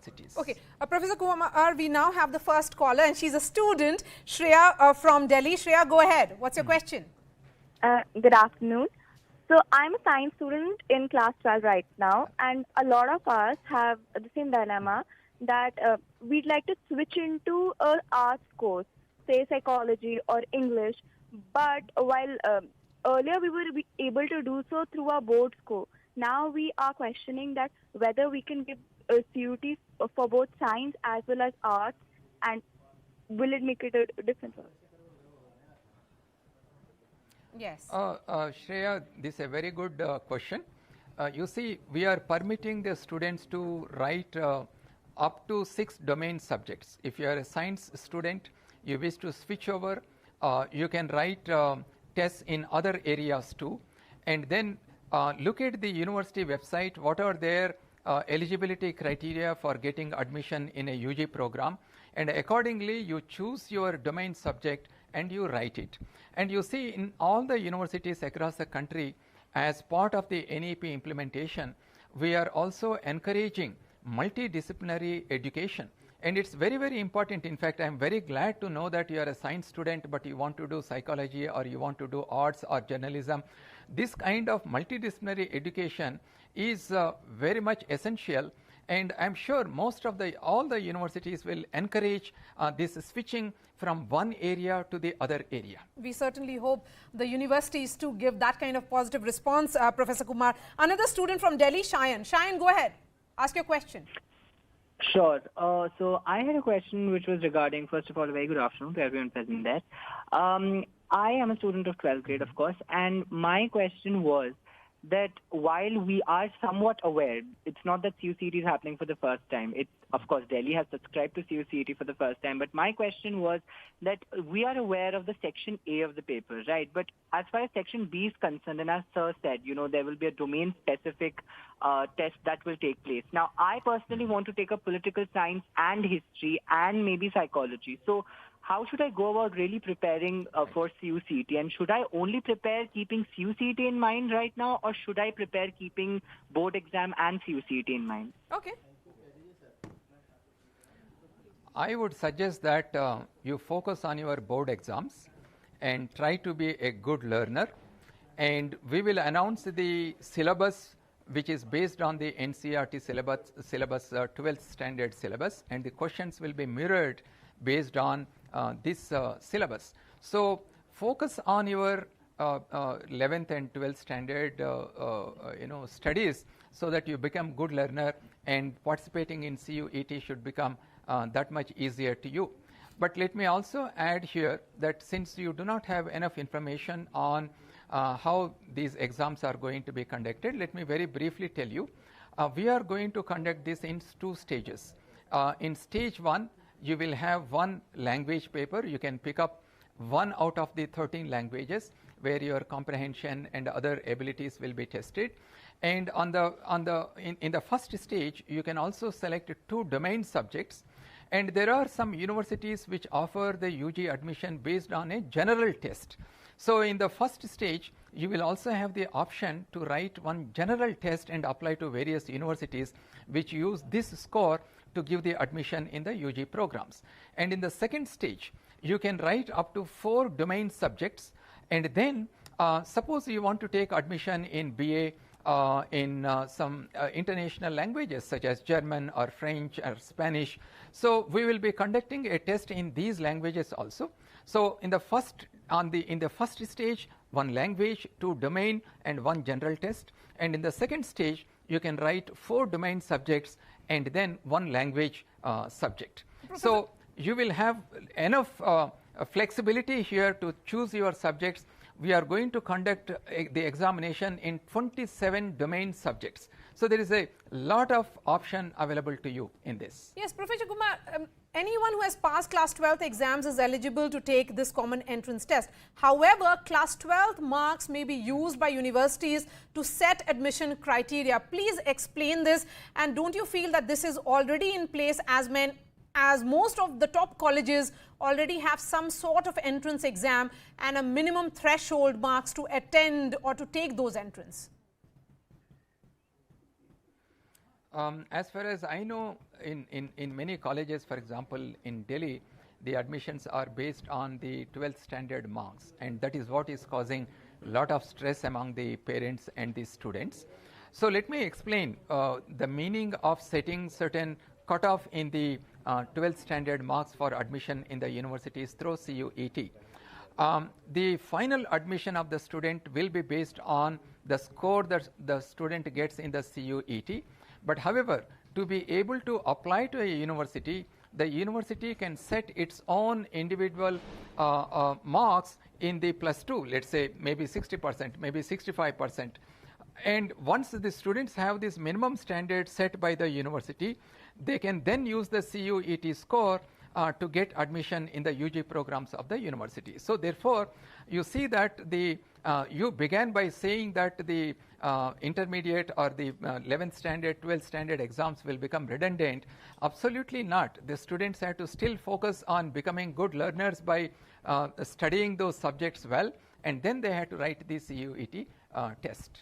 cities. Okay, Professor Kumar, we now have the first caller and she's a student, Shreya from Delhi. Shreya, go ahead. What's your question? Good afternoon. So I'm a science student in class 12 right now, and a lot of us have the same dilemma that we'd like to switch into an arts course, say psychology or English, but while earlier we were able to do so through our board score, now we are questioning that whether we can give CUT for both science as well as arts, and will it make it a difference? Yes. Shreya, this is a very good question. You see, we are permitting the students to write up to 6 domain subjects. If you are a science student, you wish to switch over, you can write tests in other areas too. And then look at the university website, what are their eligibility criteria for getting admission in a UG program. And accordingly, you choose your domain subject and you write it. And you see in all the universities across the country, as part of the NEP implementation, we are also encouraging multidisciplinary education. And it's very, very important. In fact, I'm very glad to know that you are a science student, but you want to do psychology or you want to do arts or journalism. This kind of multidisciplinary education is very much essential. And I'm sure most of all the universities will encourage this switching from one area to the other area. We certainly hope the universities to give that kind of positive response, Professor Kumar. Another student from Delhi, Shayan. Shayan, go ahead. Ask your question. Sure. So I had a question which was regarding, first of all, a very good afternoon to everyone present there. I am a student of 12th grade, of course, and my question was that while we are somewhat aware, it's not that CUET is happening for the first time. It's, of course, Delhi has subscribed to CUET for the first time. But my question was that we are aware of the Section A of the paper, right? But as far as Section B is concerned, and as Sir said, there will be a domain-specific test that will take place. Now, I personally want to take up political science and history and maybe psychology. So how should I go about really preparing for CUET? And should I only prepare keeping CUET in mind right now, or should I prepare keeping board exam and CUET in mind? Okay. I would suggest that you focus on your board exams and try to be a good learner. And we will announce the syllabus, which is based on the NCERT syllabus 12th standard syllabus, and the questions will be mirrored based on this syllabus. So focus on your 11th and 12th standard studies, so that you become good learner, and participating in CUET should become that much easier to you. But let me also add here that since you do not have enough information on how these exams are going to be conducted, let me very briefly tell you. We are going to conduct this in 2 stages. In stage 1, you will have 1 language paper. You can pick up 1 out of the 13 languages where your comprehension and other abilities will be tested. And in the first stage, you can also select 2 domain subjects. And there are some universities which offer the UG admission based on a general test. So in the first stage, you will also have the option to write 1 general test and apply to various universities which use this score to give the admission in the UG programs. And in the second stage, you can write up to 4 domain subjects, and then suppose you want to take admission in BA in some international languages such as German or French or Spanish. So we will be conducting a test in these languages also. So in the first stage, 1 language, 2 domain, and 1 general test. And in the second stage, you can write 4 domain subjects and then 1 language subject. So you will have enough flexibility here to choose your subjects. We are going to conduct the examination in 27 domain subjects. So there is a lot of option available to you in this. Yes, Professor Kumar, anyone who has passed class 12th exams is eligible to take this common entrance test. However, class 12th marks may be used by universities to set admission criteria. Please explain this, and don't you feel that this is already in place as most of the top colleges already have some sort of entrance exam and a minimum threshold marks to attend or to take those entrance? As far as I know, in many colleges, for example, in Delhi, the admissions are based on the 12th standard marks, and that is what is causing a lot of stress among the parents and the students. So let me explain the meaning of setting certain cutoff in the 12th standard marks for admission in the universities through CUET. The final admission of the student will be based on the score that the student gets in the CUET. But however, to be able to apply to a university, the university can set its own individual marks in the +2, let's say maybe 60%, maybe 65%. And once the students have this minimum standard set by the university, they can then use the CUET score to get admission in the UG programs of the university. So therefore, you see that the you began by saying that the intermediate or the 11th standard, 12th standard exams will become redundant. Absolutely not. The students have to still focus on becoming good learners by studying those subjects well, and then they have to write the CUET test.